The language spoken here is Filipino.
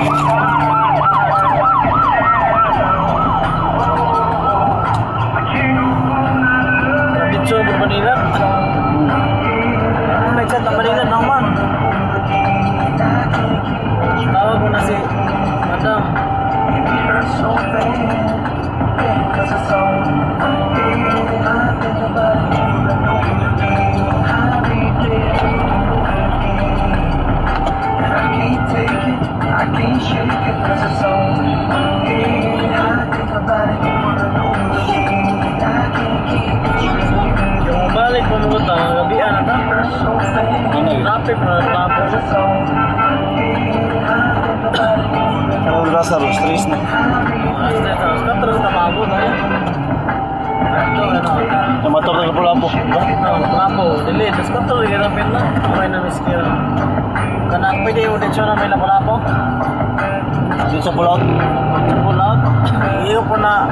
Dito sa Manila. May chat ng Manila naman. Tawag ko na si Madam. Yung balik pumunta, gabihan na ta. Traffic na tapos. Ano rasa ros tres na. Katro na mabot ay. Ito ano. Yung motor na pula po. Lapo, dili, tas katro hirapin na. May na miskira. Kanang pwede yung dito na may lapo-lapo. Dito sa pulaut. Pulag. Iyo ko na